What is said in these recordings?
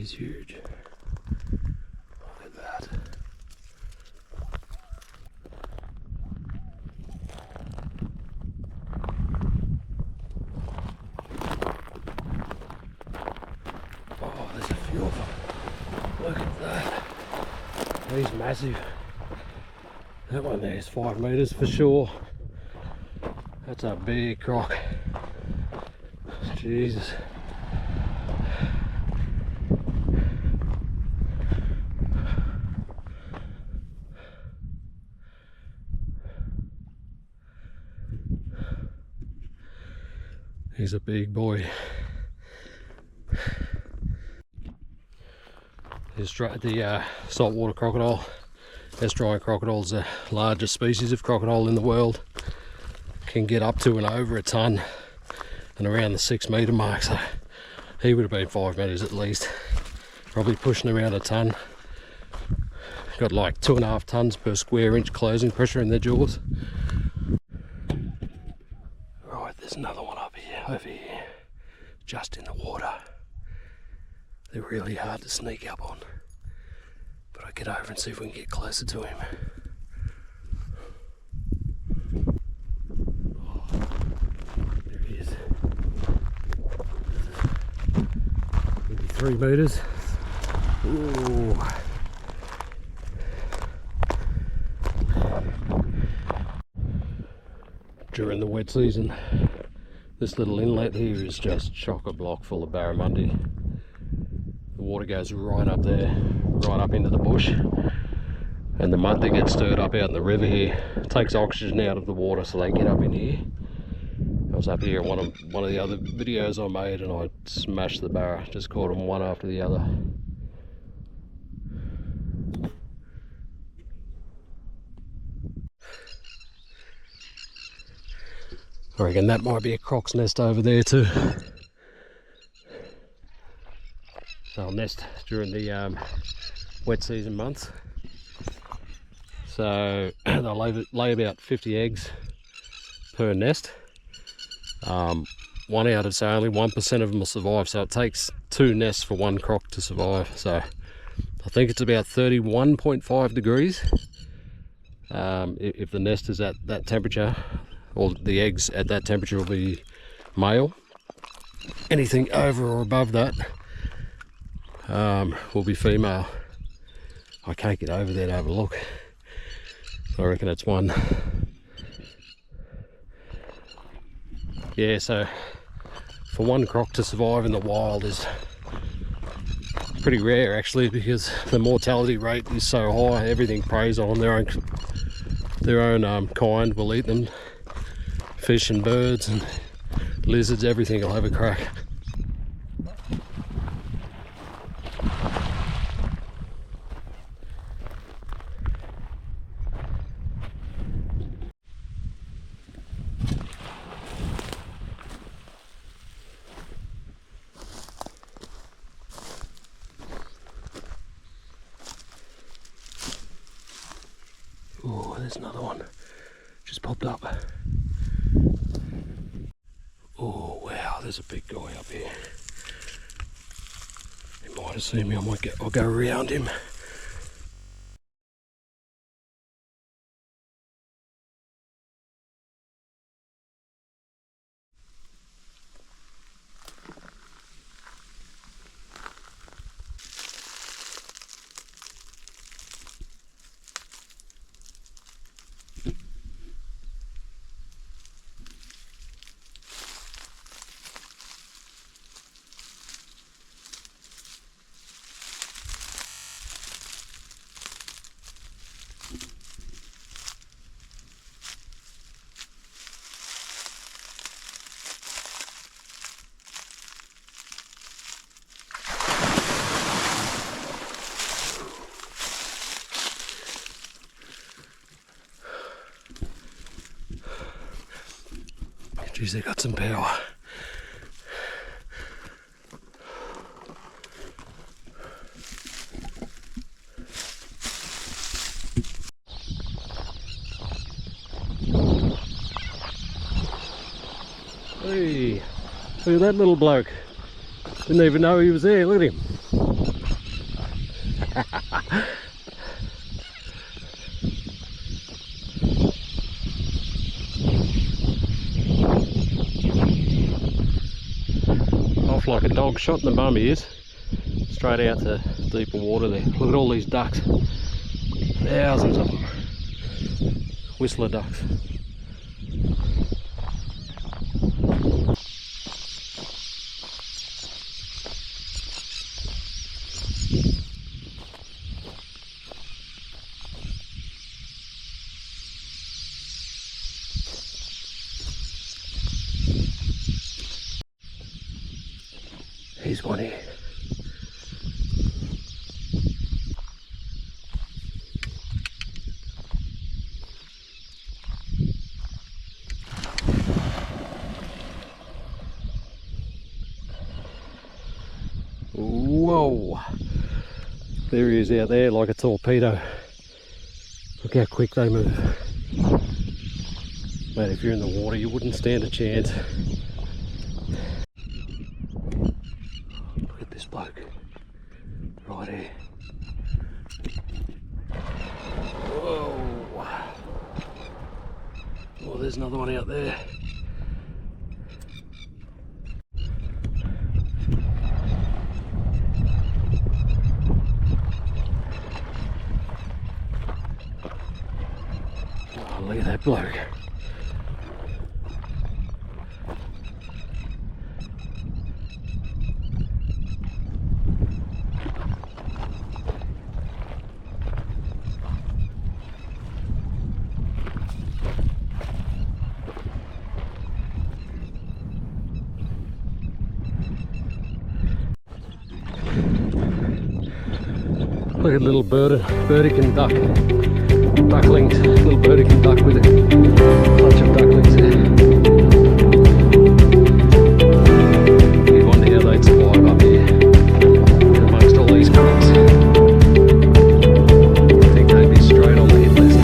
He's huge. Look at that. Oh, there's a few of them. Look at that. He's massive. That one there is 5 meters for sure. That's a big croc. Jesus. He's a big boy. The saltwater crocodile, estuarine crocodile, is the largest species of crocodile in the world. Can get up to and over a ton and around the 6 meter mark, so he would have been 5 meters at least, probably pushing around a ton. Got like 2.5 tons per square inch closing pressure in their jaws. Right, there's another one up here, over here, just in the water. They're really hard to sneak up on, but I'll get over and see if we can get closer to him. Oh, there he is. Maybe 3 meters. Ooh. During the wet season, this little inlet here is just chock-a-block full of barramundi. The water goes right up there, right up into the bush, and the mud that gets stirred up out in the river here takes oxygen out of the water, so they get up in here. I was up here in one of the other videos I made, and I smashed the barra, just caught them one after the other. I reckon that might be a croc's nest over there too. They'll nest during the wet season months. So they'll lay about 50 eggs per nest. One out of, so only 1% of them will survive. So it takes 2 nests for 1 croc to survive. So I think it's about 31.5 degrees. If the nest is at that temperature, or the eggs at that temperature, will be male. Anything over or above that will be female. I can't get over there to have a look. I reckon it's one. Yeah, so for 1 croc to survive in the wild is pretty rare actually, because the mortality rate is so high. Everything preys on them. Their own kind will eat them. Fish and birds and lizards, everything will have a crack. Oh, there's another one. Just popped up. Oh wow, there's a big guy up here. He might have seen me. I'll go around him. Geez, they got some power. Hey, look at that little bloke. Didn't even know he was there, look at him. Off like a dog shot in the bum he is. Straight out to deeper water there. Look at all these ducks. Thousands of them. Whistler ducks. Here's one here. Whoa! There he is out there like a torpedo. Look how quick they move. Mate, if you're in the water you wouldn't stand a chance. Look at this bloke. Right here. Whoa! Oh, there's another one out there. Oh, look at that bloke. Look at little breathtaking duck. Ducklings, little breathtaking duck with a bunch of ducklings there. You'd wonder how they'd survive up here amongst all these crops. I think they'd be straight on the hit list.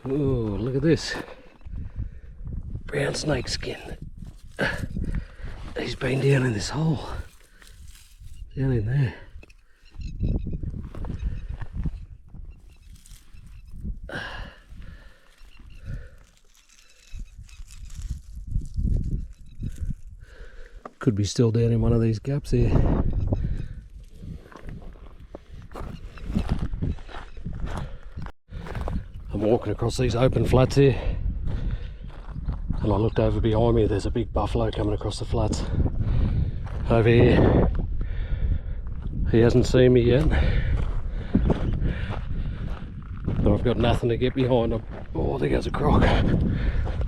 Oh, look at this. Brown snake skin. He's been down in this hole. Down in there. Could be still down in one of these gaps here. I'm walking across these open flats here, and I looked over behind me. There's a big buffalo coming across the flats over here. He hasn't seen me yet, but I've got nothing to get behind him. Oh, there goes a croc.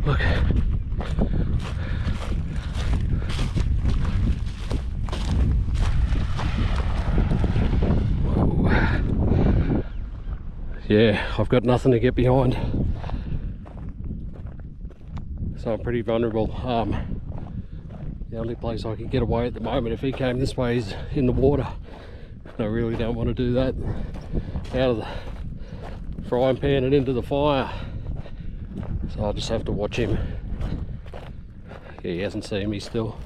Look. Yeah, I've got nothing to get behind, so I'm pretty vulnerable. The only place I can get away at the moment if he came this way is in the water. I really don't want to do that. Out of the frying pan and into the fire, so I'll just have to watch him. Yeah, he hasn't seen me still,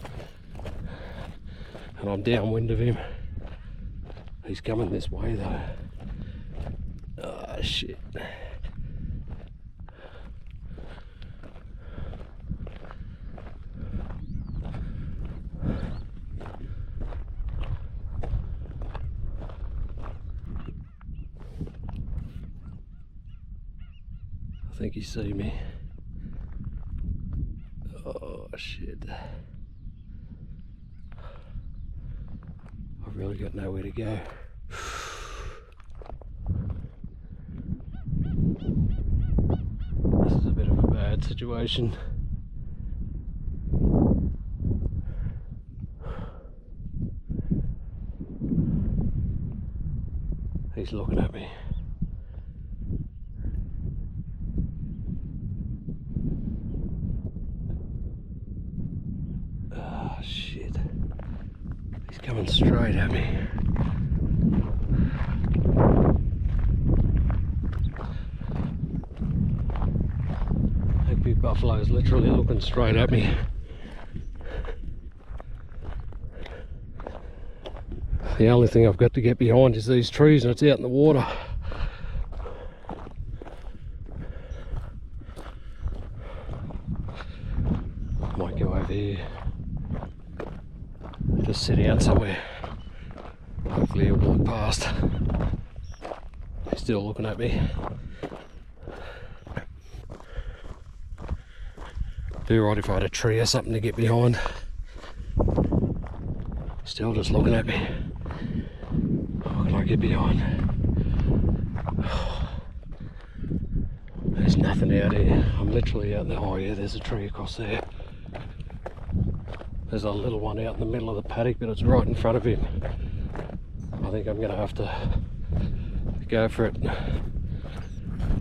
and I'm downwind of him. He's coming this way though. Oh shit. I think he see me. Oh shit. I've really got nowhere to go. situation. He's looking at me. Ah, shit. He's coming straight at me. That big buffalo is literally looking straight at me. The only thing I've got to get behind is these trees, and it's out in the water. Might go over here. Just sit down somewhere. Hopefully he'll walk past. He's still looking at me. Be right if I had a tree or something to get behind. Still just looking at me. What can I get behind? There's nothing out here. I'm literally out in the... Oh yeah, there's a tree across there. There's a little one out in the middle of the paddock, but it's right in front of him. I think I'm going to have to go for it,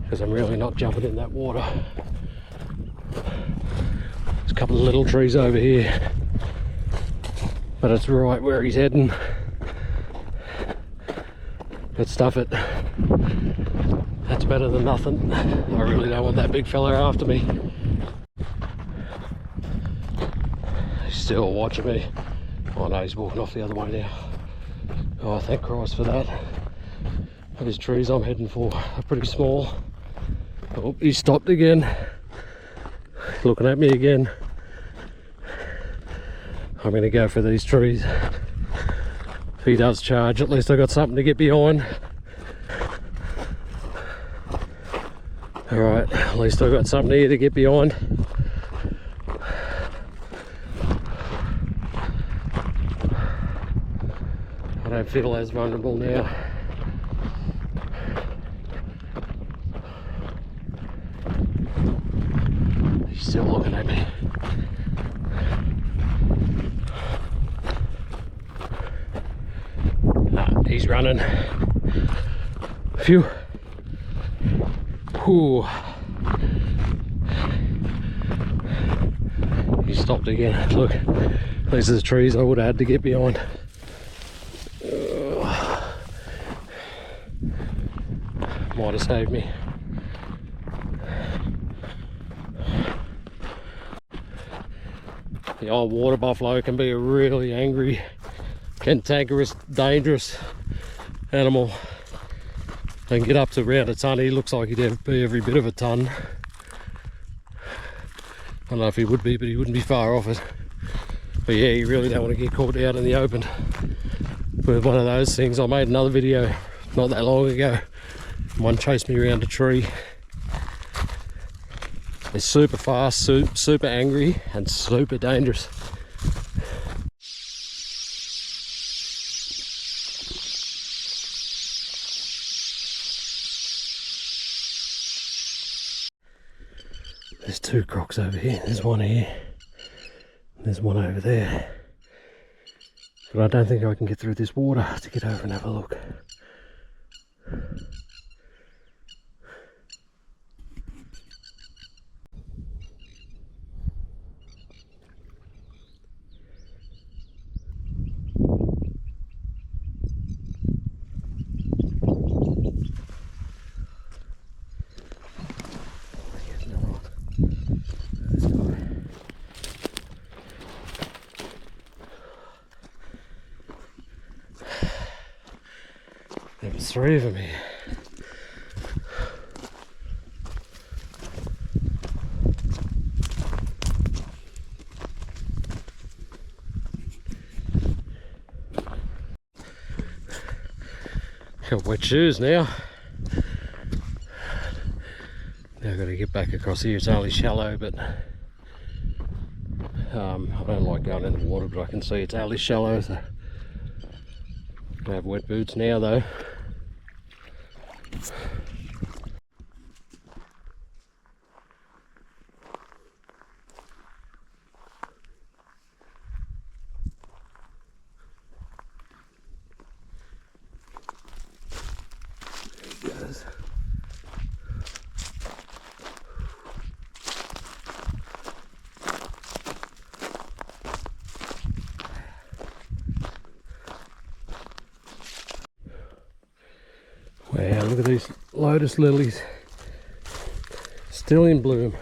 because I'm really not jumping in that water. There's a couple of little trees over here, but it's right where he's heading. But stuff it. That's better than nothing. I really don't want that big fella after me. He's still watching me. Oh no, he's walking off the other way now. Oh, thank Christ for that. Those trees I'm heading for are pretty small. Oh, he stopped again. Looking at me again. I'm going to go for these trees. If he does charge, at least I got something to get behind. Alright, at least I got something here to get behind. I don't feel as vulnerable now. He's still looking at me. Nah, he's running. Phew. Whew. He stopped again. Look, these are the trees I would have had to get behind. Might have saved me. The old water buffalo can be a really angry, cantankerous, dangerous animal. And get up to around a ton. He looks like he'd be every bit of a ton. I don't know if he would be, but he wouldn't be far off it. But yeah, you really don't want to get caught out in the open with one of those things. I made another video not that long ago. One chased me around a tree. They're super fast, super angry, and super dangerous. There's two crocs over here. There's one here. There's one over there. But I don't think I can get through this water to get over and have a look. There was three of them here. Got wet shoes now. Now I've got to get back across here. It's only shallow, but I don't like going in the water, but I can see it's only shallow, so I have wet boots now though. colours. Wow, look at these lotus lilies, still in bloom.